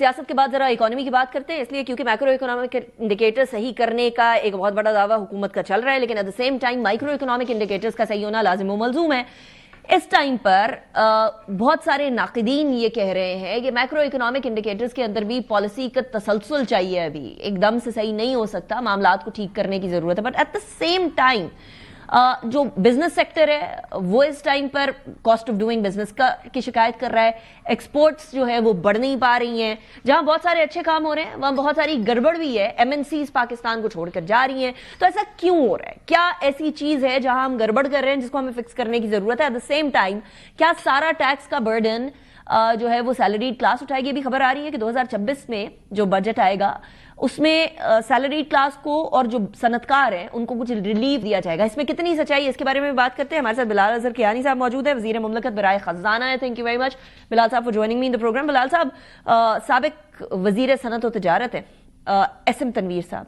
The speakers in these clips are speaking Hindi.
सियासत के बाद जरा इकोनॉमी की बात करते हैं, इसलिए क्योंकि मैक्रो इकोनॉमिक इंडिकेटर सही करने का एक बहुत बड़ा दावा हुकूमत का चल रहा है, लेकिन at the same time micro economic indicators का सही होना लाजिम व मलजूम है। इस टाइम पर बहुत सारे नाक़िदीन ये कह रहे हैं कि मैक्रो इकोनॉमिक इंडिकेटर्स के अंदर भी पॉलिसी का तसलसल चाहिए, अभी एकदम से सही नहीं हो सकता, मामलात को ठीक करने की जरूरत है। But at the same time जो बिजनेस सेक्टर है वो इस टाइम पर कॉस्ट ऑफ डूइंग बिजनेस की शिकायत कर रहा है। एक्सपोर्ट्स जो है वो बढ़ नहीं पा रही हैं, जहां बहुत सारे अच्छे काम हो रहे हैं वहां बहुत सारी गड़बड़ भी है। एमएनसीज पाकिस्तान को छोड़कर जा रही हैं, तो ऐसा क्यों हो रहा है? क्या ऐसी चीज है जहां हम गड़बड़ कर रहे हैं जिसको हमें फिक्स करने की जरूरत है? एट द सेम टाइम क्या सारा टैक्स का बर्डन जो है वो सैलरीड क्लास उठाएगी? अभी खबर आ रही है कि 2026 में जो बजट आएगा उसमें सैलरीड क्लास को और जो सनतकार हैं उनको कुछ रिलीफ दिया जाएगा। इसमें कितनी सच्चाई है, इसके बारे में बात करते हैं। हमारे साथ बिलाल अजहर कियानी साहब मौजूद है, वजीर मुमलकत बराए खजाना है। Thank you very much Bilal sahab for joining me in the program. Bilal sahab, साबिक वजीर सनत और तजारत है एसएम तनवीर साहब,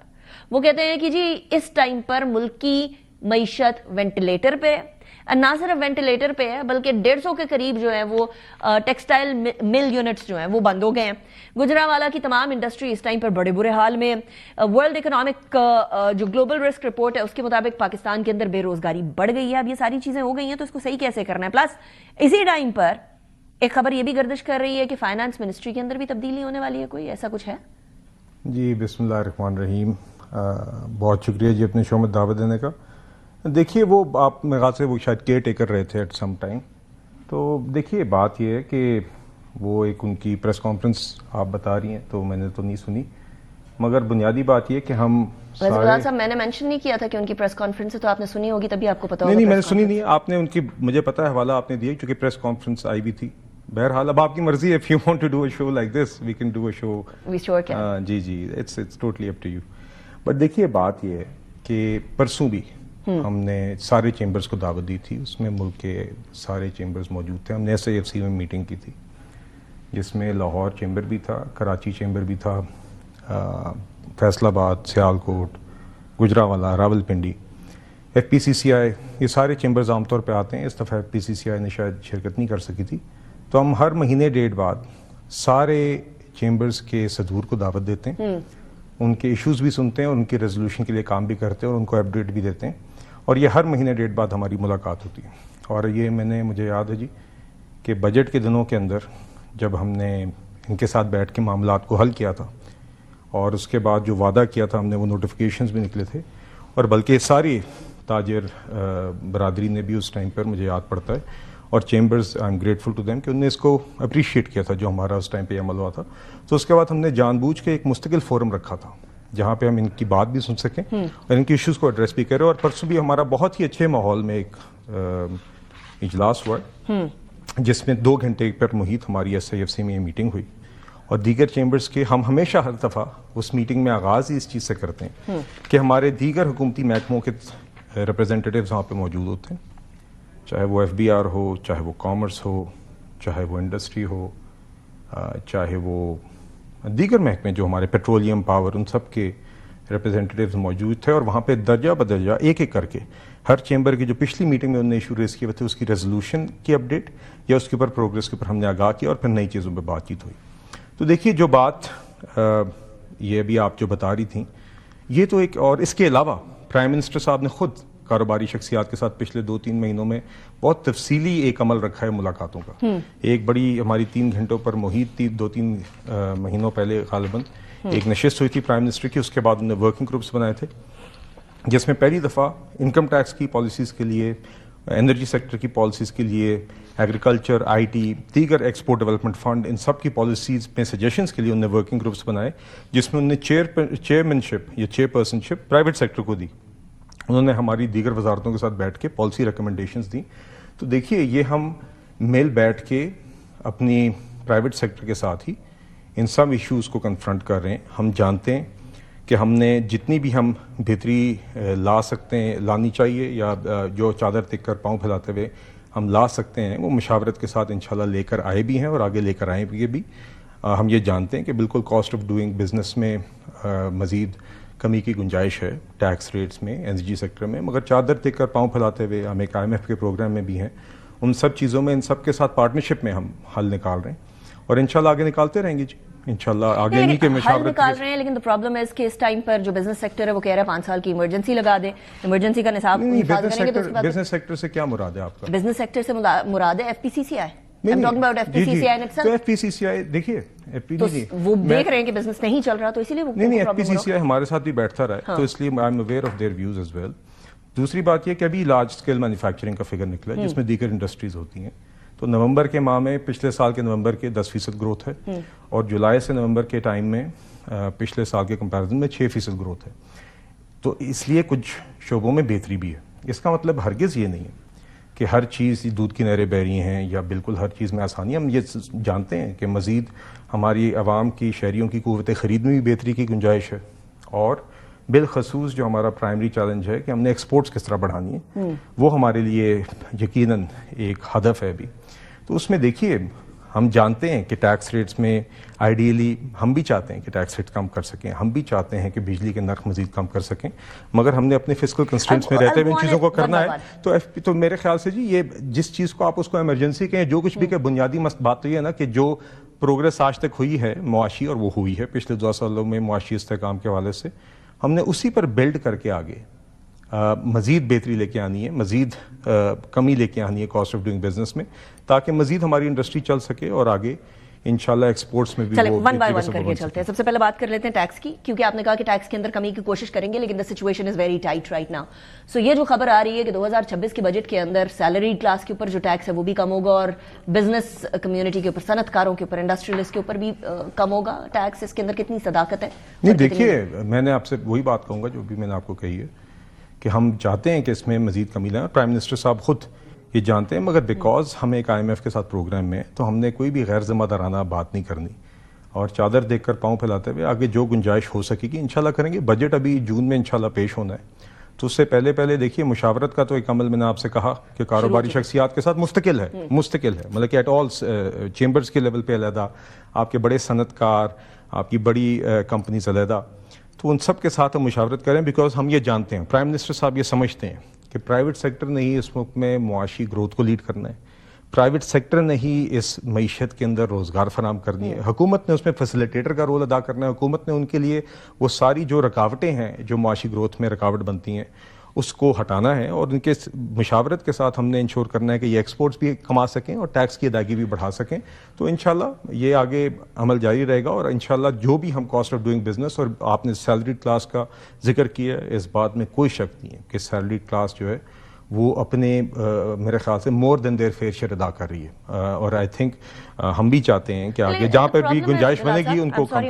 वो कहते हैं कि जी इस टाइम पर मुल्क की मईशत वेंटिलेटर पे है, ना सिर्फ वेंटिलेटर पे है बल्कि 150 के करीब जो है वो टेक्सटाइल मिल यूनिट्स जो हैं वो बंद हो गए हैं। गुजरांवाला की तमाम इंडस्ट्री इस टाइम पर बड़े बुरे हाल में। वर्ल्ड इकोनॉमिक जो ग्लोबल रिस्क रिपोर्ट है उसके मुताबिक पाकिस्तान के अंदर बेरोजगारी बढ़ गई है। अब ये सारी चीजें हो गई हैं तो इसको सही कैसे करना है? प्लस इसी टाइम पर एक खबर ये भी गर्दिश कर रही है कि फाइनेंस मिनिस्ट्री के अंदर भी तब्दीली होने वाली है, कोई ऐसा कुछ है? जी बिस्मिल्लाहिर्रहमानिर्रहीम, बहुत शुक्रिया जी अपने शो में दावत देने का। देखिए वो आप मेरे ख्याल से वो शायद केयर टेकर रहे थे एट सम टाइम, तो देखिए बात ये है कि वो एक उनकी प्रेस कॉन्फ्रेंस आप बता रही हैं तो मैंने तो नहीं सुनी, मगर बुनियादी बात ये कि हम साहब मैंने मेंशन नहीं किया था कि उनकी प्रेस कॉन्फ्रेंस है, तो आपने सुनी होगी तभी आपको पता होगा। नहीं मैंने सुनी नहीं, आपने उनकी मुझे पता है हवाला आपने दिया क्योंकि प्रेस कॉन्फ्रेंस आई भी थी। बहरहाल अब आपकी मर्जी है, if you want to do a show like this we can do a show. We sure can. जी it's totally up to you. But देखिए बात ये है कि परसों भी हमने सारे चेंबर्स को दावत दी थी, उसमें मुल्क के सारे चेंबर्स मौजूद थे। हमने SIFC में मीटिंग की थी जिसमें लाहौर चेंबर भी था, कराची चेंबर भी था, फैसलाबाद, सियालकोट, गुजरांवाला, रावलपिंडी, FPCCI, ये सारे चेंबर्स आमतौर पे आते हैं। इस दफ़ा FPCCI ने शायद शिरकत नहीं कर सकी थी, तो हम हर महीने डेढ़ बाद सारे चेंबर्स के सदूर को दावत देते हैं, उनके इश्यूज भी सुनते हैं और उनके रेजोल्यूशन के लिए काम भी करते हैं और उनको अपडेट भी देते हैं। और ये हर महीने डेढ़ बाद हमारी मुलाकात होती है। और ये मुझे याद है जी कि बजट के दिनों के अंदर जब हमने इनके साथ बैठ के मामलात को हल किया था और उसके बाद जो वादा किया था हमने, वो नोटिफिकेशंस भी निकले थे, और बल्कि सारी ताजर बरादरी ने भी उस टाइम पर मुझे याद पड़ता है, और chambers I am grateful to them कि उन्होंने इसको अप्रिशिएट किया था जो हमारा उस टाइम पे अमल हुआ था। तो उसके बाद हमने जानबूझ के एक मुस्तकिल फोरम रखा था जहाँ पे हम इनकी बात भी सुन सकें और इनके इश्यूज को एड्रेस भी करें। और परसों भी हमारा बहुत ही अच्छे माहौल में एक इजलास हुआ जिसमें 2 घंटे पर मुहित हमारी SIFC में ये मीटिंग हुई, और दीगर चेंबर्स के हम हमेशा हर दफ़ा उस मीटिंग में आगाज़ ही इस चीज़ से करते हैं कि हमारे दीगर हुकूमती महकमों के रिप्रेजेंटेटिव्स वहाँ पर मौजूद होते हैं, चाहे वो FBR हो, चाहे वो कॉमर्स हो, चाहे वो इंडस्ट्री हो, चाहे वो दीगर महकमे जो हमारे पेट्रोलियम, पावर, उन सब के रिप्रेजेंटेटिव्स मौजूद थे। और वहाँ पे दर्जा बदर्जा एक एक करके हर चेंबर की जो पिछली मीटिंग में उन्होंने इशू रेज किए थे उसकी रेजोल्यूशन की अपडेट या उसके ऊपर प्रोग्रेस के ऊपर हमने आगाह किया और फिर नई चीज़ों पर बातचीत हुई। तो देखिए जो बात ये अभी आप जो बता रही थी ये तो एक, और इसके अलावा प्राइम मिनिस्टर साहब ने खुद कारोबारी शख्सियात के साथ पिछले 2-3 महीनों में बहुत तफसीली एक अमल रखा है मुलाकातों का। एक बड़ी हमारी 3 घंटों पर मुहित थी 2-3 महीनों पहले गालिबन एक नशिस्त हुई थी प्राइम मिनिस्टर की। उसके बाद उन्होंने वर्किंग ग्रुप्स बनाए थे जिसमें पहली दफ़ा इनकम टैक्स की पॉलिसीज़ के लिए, एनर्जी सेक्टर की पॉलिसीज़ के लिए, एग्रीकल्चर, IT, दीगर एक्सपोर्ट डेवलपमेंट फंड, इन सब की पॉलिसीज़ में सजेशंस के लिए उन्होंने वर्किंग ग्रुप्स बनाए जिसमें उन्होंने चेयरमैनशिप या चेयरपर्सनशिप प्राइवेट सेक्टर को दी। उन्होंने हमारी दीगर वजारतों के साथ बैठ के पॉलिसी रिकमेंडेशंस दी। तो देखिए ये हम मिल बैठ के अपनी प्राइवेट सेक्टर के साथ ही इन सब इश्यूज़ को कन्फ्रंट कर रहे हैं। हम जानते हैं कि हमने जितनी भी हम बेहतरी ला सकते हैं, लानी चाहिए, या जो चादर तिक कर पाँव फैलाते हुए हम ला सकते हैं, वो मुशावरत के साथ इंशाल्लाह लेकर आए भी हैं और आगे लेकर आएंगे भी। हम ये जानते हैं कि बिल्कुल कॉस्ट ऑफ डूइंग बिजनेस में मज़ीद कमी की गुंजाइश है टैक्स रेट्स में, एनर्जी सेक्टर में, मगर चादर तिक कर पाँव फैलाते हुए हम एक IMF के प्रोग्राम में भी हैं। उन सब चीज़ों में इन सब के साथ पार्टनरशिप में हम हल निकाल रहे हैं और इंशाल्लाह आगे निकालते रहेंगे जी। इंशाल्लाह आगे नहीं के हल मुशावरत निकाल रहे हैं, लेकिन द प्रॉब्लम है कि इस टाइम पर जो बिजनेस सेक्टर है वो कह रहा है 5 साल की इमरजेंसी लगा दे, इमरजेंसी का निसाब हिफाजत करेंगे तो उसके बाद बिजनेस सेक्टर से क्या मुराद है आपका? बिजनेस सेक्टर से मुराद है एफपीसीसीआई। नहीं, I'm talking about ji, FPCCI in itself. तो एफपीसीसीआई देखिए तो वो देख रहे हैं कि बिजनेस नहीं चल रहा, तो इसीलिए वो नहीं प्रॉब्लम हो रहा एफपीसीसीआई हमारे साथ भी बैठता रहा है, हाँ। तो इसलिए I am aware of their views as well. दूसरी बात यह कि अभी लार्ज स्केल मैन्युफैक्चरिंग का फिगर निकला है जिसमें दीगर इंडस्ट्रीज होती हैं, तो नवंबर के माह में पिछले साल के नवंबर के 10% ग्रोथ है और जुलाई से नवंबर के टाइम में पिछले साल के कंपैरिजन में 6% ग्रोथ है। तो इसलिए कुछ शोबों में बेहतरी भी है। इसका मतलब हरगिज़ ये नहीं है कि हर चीज़ दूध की नहरें बह रही हैं या बिल्कुल हर चीज़ में आसानी। हम ये जानते हैं कि मज़ीद हमारी आवाम की, शहरियों की क़ुव्वत ख़रीद में भी बेहतरी की गुंजाइश है और बिलखसूस जो हमारा प्राइमरी चैलेंज है कि हमने एक्सपोर्ट्स किस तरह बढ़ानी है, वो हमारे लिए यकीनन एक हदफ है अभी। तो उसमें देखिए हम जानते हैं कि टैक्स रेट्स में आइडियली हम भी चाहते हैं कि टैक्स रेट कम कर सकें, हम भी चाहते हैं कि बिजली के नर्ख मजीद कम कर सकें, मगर हमने अपने फिस्कल कंस्ट्रेंट्स में रहते हुए इन चीज़ों को करना है। तो मेरे ख्याल से जी ये जिस चीज़ को आप उसको इमरजेंसी कहें, जो कुछ भी कहें, बुनियादी मस्त बात तो ये है ना कि जो प्रोग्रेस आज तक हुई है मुआशी, और वो हुई है पिछले 2 सालों में मुआशी इस्तेहकाम के हवाले से, हमने उसी पर बिल्ड करके आगे मज़ीद बेहतरी लेके आनी है, मज़ीद कमी लेके आनी है कॉस्ट ऑफ डूइंग बिजनेस में, ताकि मज़ीद हमारी इंडस्ट्री चल सके और आगे इंशाल्लाह एक्सपोर्ट्स में भी। चले वन बाय वन करके चलते हैं। सबसे पहले बात कर लेते हैं टैक्स की, क्योंकि आपने कहा कि टैक्स के अंदर कमी की कोशिश करेंगे, लेकिन the situation is very tight right now. So ये जो खबर आ रही है कि 2026 के बजट के अंदर सैलरी क्लास के ऊपर जो टैक्स है वो भी कम होगा और बिजनेस कम्युनिटी के ऊपर, सनतकारों के ऊपर, इंडस्ट्रियलिस्ट के ऊपर भी कम होगा टैक्स, इसके अंदर कितनी सदाकत है? नहीं देखिए, मैंने आपसे वही बात कहूँगा जो भी मैंने आपको कही है कि हम चाहते हैं कि इसमें मजीद कमी लाएं। प्राइम मिनिस्टर साहब खुद ये जानते हैं, मगर बिकॉज हम एक IMF के साथ प्रोग्राम में, तो हमने कोई भी गैर जिम्मेदाराना बात नहीं करनी और चादर देखकर पांव फैलाते हुए आगे जो गुंजाइश हो सकेगी इंशाल्लाह करेंगे। बजट अभी जून में इंशाल्लाह पेश होना है, तो उससे पहले देखिए मुशावरत का तो एक अमल मैंने आपसे कहा कि कारोबारी शख्सियात के साथ मुस्तकिल है, मतलब कि एट ऑल चेंबर्स के लेवल पे अलहदा, आपके बड़े सनतकार, आपकी बड़ी कंपनीज अलहदा, तो उन सब के साथ हम मुशावरत करें। बिकॉज हम ये जानते हैं, प्राइम मिनिस्टर साहब ये समझते हैं कि प्राइवेट सेक्टर ने ही इस मुल्क में मुआशी ग्रोथ को लीड करना है, प्राइवेट सेक्टर ने ही इस मईशत के अंदर रोज़गार फराम करनी है, हुकूमत ने उसमें फैसिलिटेटर का रोल अदा करना है, हुकूमत ने उनके लिए वो सारी जो रुकावटें हैं जो मुआशी ग्रोथ में रुकावट बनती हैं उसको हटाना है, और उनके मुशावरत के साथ हमने इंश्योर करना है कि ये एक्सपोर्ट्स भी कमा सकें और टैक्स की अदायगी भी बढ़ा सकें। तो इंशाल्लाह ये आगे अमल जारी रहेगा और इंशाल्लाह जो भी हम कॉस्ट ऑफ डूइंग बिजनेस, और आपने सैलरी क्लास का जिक्र किया, इस बात में कोई शक नहीं है कि सैलरी क्लास जो है वो अपने मेरे ख्याल से more than their fair share अदा कर रही है, और आई थिंक हम भी चाहते हैं कि आगे जहाँ पर भी गुंजाइश बनेगी उनको कम